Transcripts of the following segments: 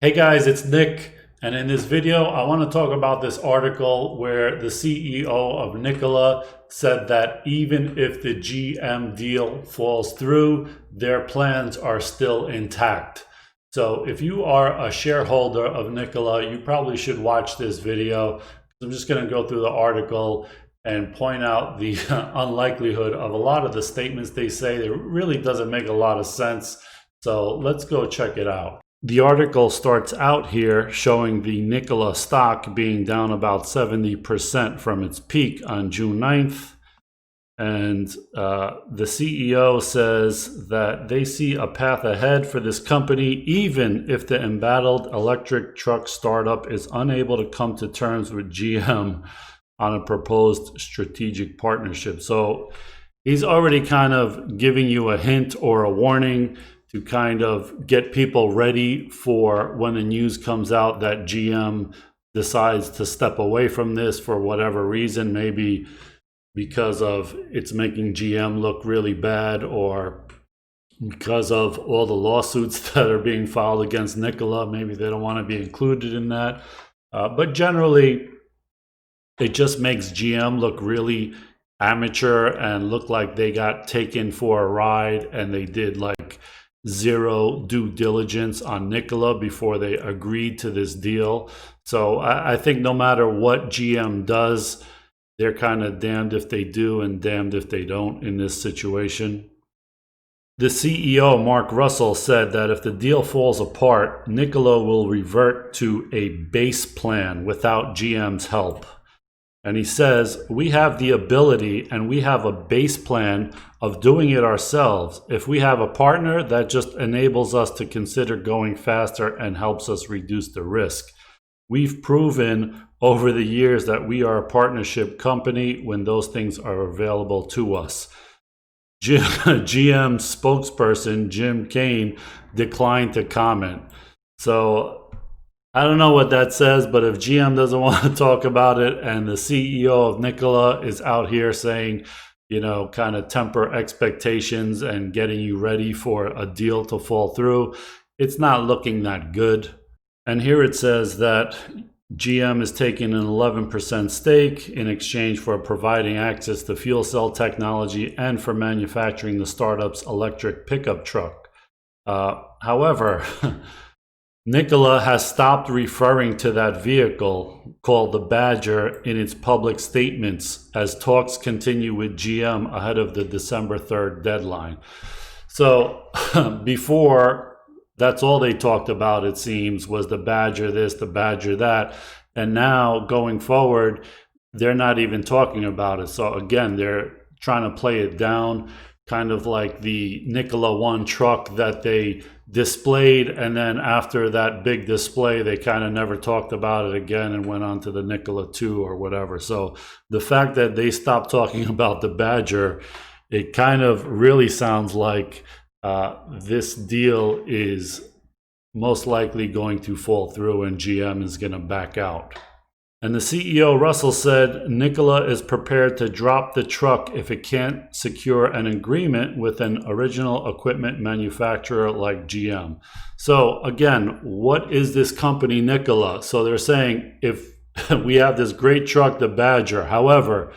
Hey guys, it's Nick, and in this video, I want to talk about this article where the CEO of Nikola said that even if the GM deal falls through, their plans are still intact. So if you are a shareholder of Nikola, you probably should watch this video. I'm just going to go through the article and point out the unlikelihood of a lot of the statements they say. It really doesn't make a lot of sense. So let's go check it out. The article starts out here showing the Nikola stock being down about 70% from its peak on June 9th. And the CEO says that they see a path ahead for this company, even if the embattled electric truck startup is unable to come to terms with GM on a proposed strategic partnership. So he's already kind of giving you a hint or a warning to kind of get people ready for when the news comes out that GM decides to step away from this for whatever reason, maybe because of it's making GM look really bad, or because of all the lawsuits that are being filed against Nikola. Maybe they don't want to be included in that. But generally, it just makes GM look really amateur and look like they got taken for a ride and they did like zero due diligence on Nikola before they agreed to this deal. So I think no matter what GM does, they're kind of damned if they do and damned if they don't in this situation. The CEO, Mark Russell, said that if the deal falls apart, Nikola will revert to a base plan without GM's help. And he says, we have the ability and we have a base plan of doing it ourselves. If we have a partner, that just enables us to consider going faster and helps us reduce the risk. We've proven over the years that we are a partnership company when those things are available to us. GM spokesperson Jim Kane declined to comment. So I don't know what that says, but if GM doesn't want to talk about it and the CEO of Nikola is out here saying, you know, kind of temper expectations and getting you ready for a deal to fall through, it's not looking that good. And here it says that GM is taking an 11% stake in exchange for providing access to fuel cell technology and for manufacturing the startup's electric pickup truck. However, Nikola has stopped referring to that vehicle called the Badger in its public statements as talks continue with GM ahead of the December 3rd deadline. So before, that's all they talked about, it seems, was the Badger this, the Badger that. And now going forward, they're not even talking about it. So again, they're trying to play it down, kind of like the Nikola One truck that they displayed, and then after that big display they kind of never talked about it again and went on to the Nikola 2 or whatever. So the fact that they stopped talking about the Badger, it kind of really sounds like this deal is most likely going to fall through and GM is going to back out. And the CEO, Russell, said Nikola is prepared to drop the truck if it can't secure an agreement with an original equipment manufacturer like GM. So again, what is this company Nikola? So they're saying if we have this great truck, the Badger, however,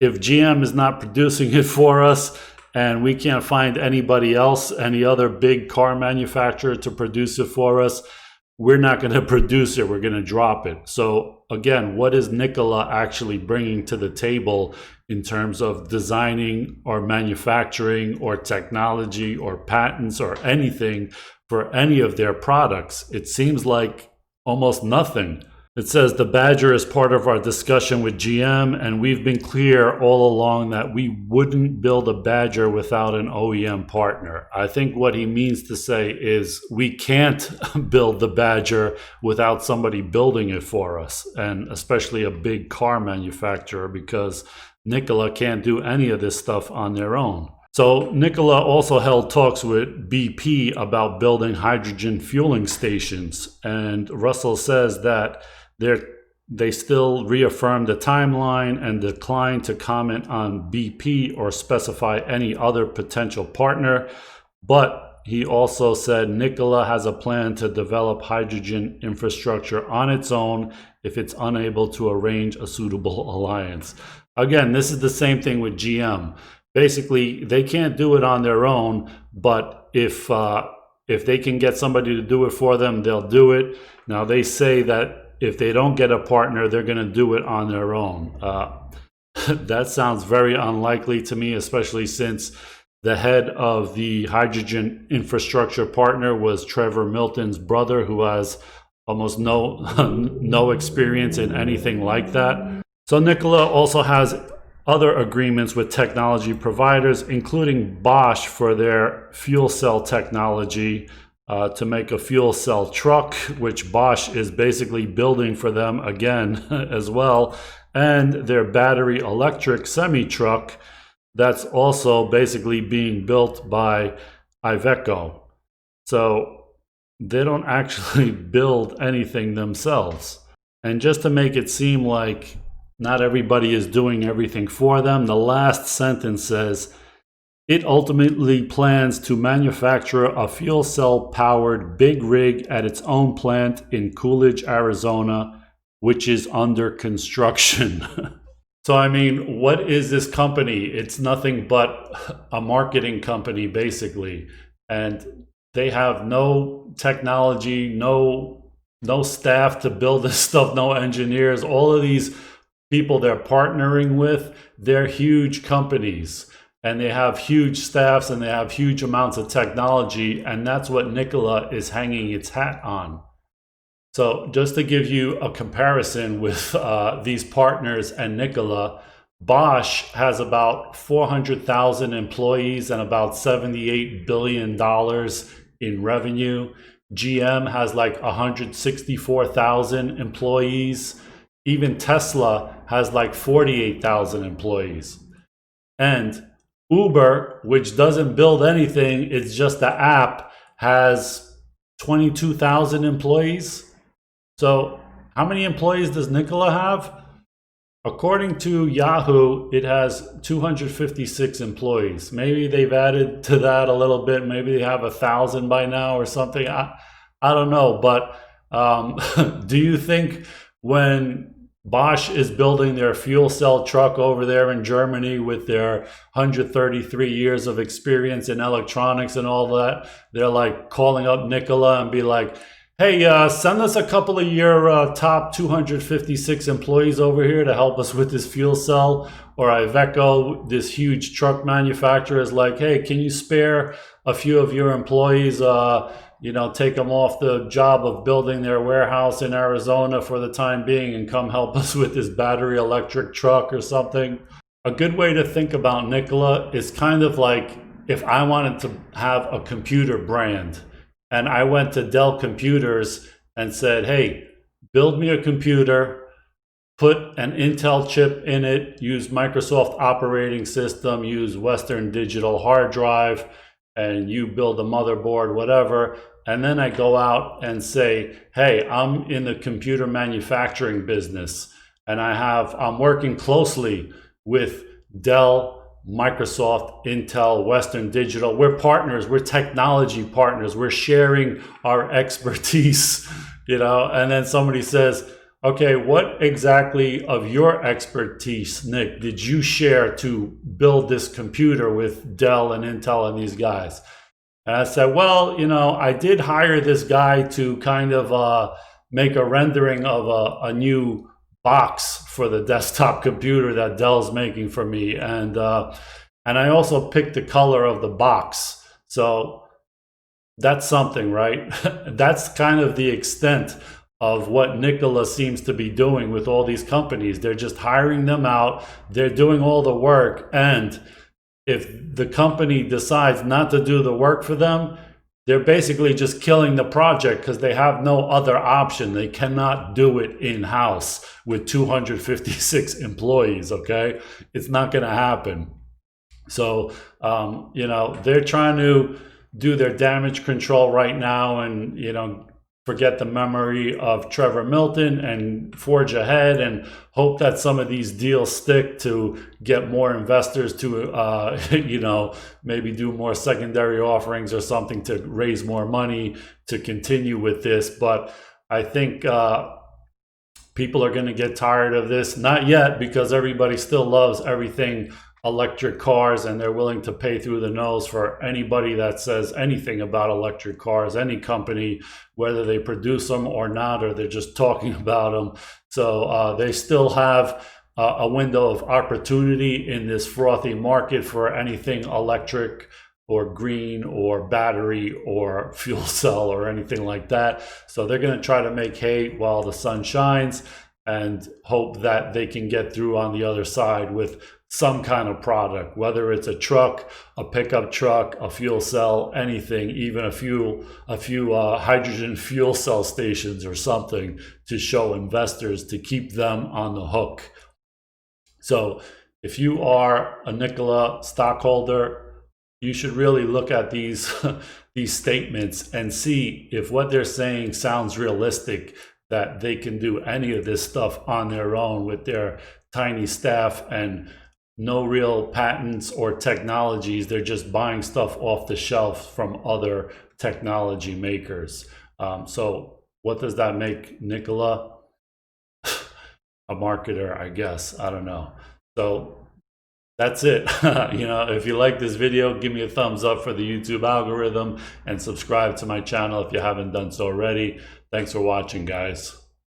if GM is not producing it for us and we can't find anybody else, any other big car manufacturer to produce it for us, we're not going to produce it, we're going to drop it. So again, what is Nikola actually bringing to the table in terms of designing or manufacturing or technology or patents or anything for any of their products? It seems like almost nothing. It says the Badger is part of our discussion with GM, and we've been clear all along that we wouldn't build a Badger without an OEM partner. I think what he means to say is we can't build the Badger without somebody building it for us, and especially a big car manufacturer, because Nikola can't do any of this stuff on their own. So Nikola also held talks with BP about building hydrogen fueling stations, and Russell says that they still reaffirmed the timeline and declined to comment on BP or specify any other potential partner. But he also said Nikola has a plan to develop hydrogen infrastructure on its own if it's unable to arrange a suitable alliance. Again, this is the same thing with GM. Basically, they can't do it on their own, but if they can get somebody to do it for them, they'll do it. Now, they say that if they don't get a partner, they're going to do it on their own. That sounds very unlikely to me, especially since the head of the hydrogen infrastructure partner was Trevor Milton's brother, who has almost no experience in anything like that. So Nikola also has other agreements with technology providers, including Bosch for their fuel cell technology to make a fuel cell truck, which Bosch is basically building for them again as well, and their battery electric semi-truck that's also basically being built by Iveco. So they don't actually build anything themselves. And just to make it seem like not everybody is doing everything for them, the last sentence says, it ultimately plans to manufacture a fuel cell powered big rig at its own plant in Coolidge, Arizona, which is under construction. So, I mean, what is this company? It's nothing but a marketing company, basically. And they have no technology, no staff to build this stuff, no engineers. All of these people they're partnering with, they're huge companies. And they have huge staffs and they have huge amounts of technology. And that's what Nikola is hanging its hat on. So just to give you a comparison with these partners and Nikola, Bosch has about 400,000 employees and about $78 billion in revenue. GM has like 164,000 employees. Even Tesla has like 48,000 employees. And Uber, which doesn't build anything, it's just the app, has 22,000 employees. So how many employees does Nikola have? According to Yahoo, it has 256 employees. Maybe they've added to that a little bit. Maybe they have 1,000 by now or something. I don't know. But do you think when Bosch is building their fuel cell truck over there in Germany with their 133 years of experience in electronics and all that, they're like calling up Nikola and be like, hey, send us a couple of your top 256 employees over here to help us with this fuel cell? Or Iveco, this huge truck manufacturer, is like, hey, can you spare a few of your employees, take them off the job of building their warehouse in Arizona for the time being and come help us with this battery electric truck or something? A good way to think about Nikola is kind of like if I wanted to have a computer brand and I went to Dell Computers and said, hey, build me a computer, put an Intel chip in it, use Microsoft operating system, use Western Digital hard drive, and you build a motherboard, whatever. And then I go out and say, hey, I'm in the computer manufacturing business and I'm working closely with Dell, Microsoft, Intel, Western Digital. We're partners, we're technology partners, we're sharing our expertise, and then somebody says, okay, what exactly of your expertise, Nick, did you share to build this computer with Dell and Intel and these guys? And I said, well, I did hire this guy to kind of make a rendering of a new box for the desktop computer that Dell's making for me. And I also picked the color of the box. So that's something, right? That's kind of the extent of what Nikola seems to be doing with all these companies. They're just hiring them out. They're doing all the work. And if the company decides not to do the work for them, they're basically just killing the project because they have no other option. They cannot do it in-house with 256 employees, okay? It's not going to happen. So, they're trying to do their damage control right now and, forget the memory of Trevor Milton and forge ahead and hope that some of these deals stick to get more investors to, maybe do more secondary offerings or something to raise more money to continue with this. But I think people are going to get tired of this. Not yet, because everybody still loves everything electric cars, and they're willing to pay through the nose for anybody that says anything about electric cars, any company, whether they produce them or not, or they're just talking about them. So they still have a window of opportunity in this frothy market for anything electric or green or battery or fuel cell or anything like that. So they're going to try to make hay while the sun shines and hope that they can get through on the other side with some kind of product, whether it's a truck, a pickup truck, a fuel cell, anything, even a few hydrogen fuel cell stations or something to show investors, to keep them on the hook. So if you are a Nikola stockholder, you should really look at these these statements and see if what they're saying sounds realistic, that they can do any of this stuff on their own with their tiny staff and no real patents or technologies. They're just buying stuff off the shelf from other technology makers. So what does that make Nikola? A marketer, I guess. I don't know. So that's it. If you like this video, give me a thumbs up for the YouTube algorithm and subscribe to my channel if you haven't done so already. Thanks for watching, guys.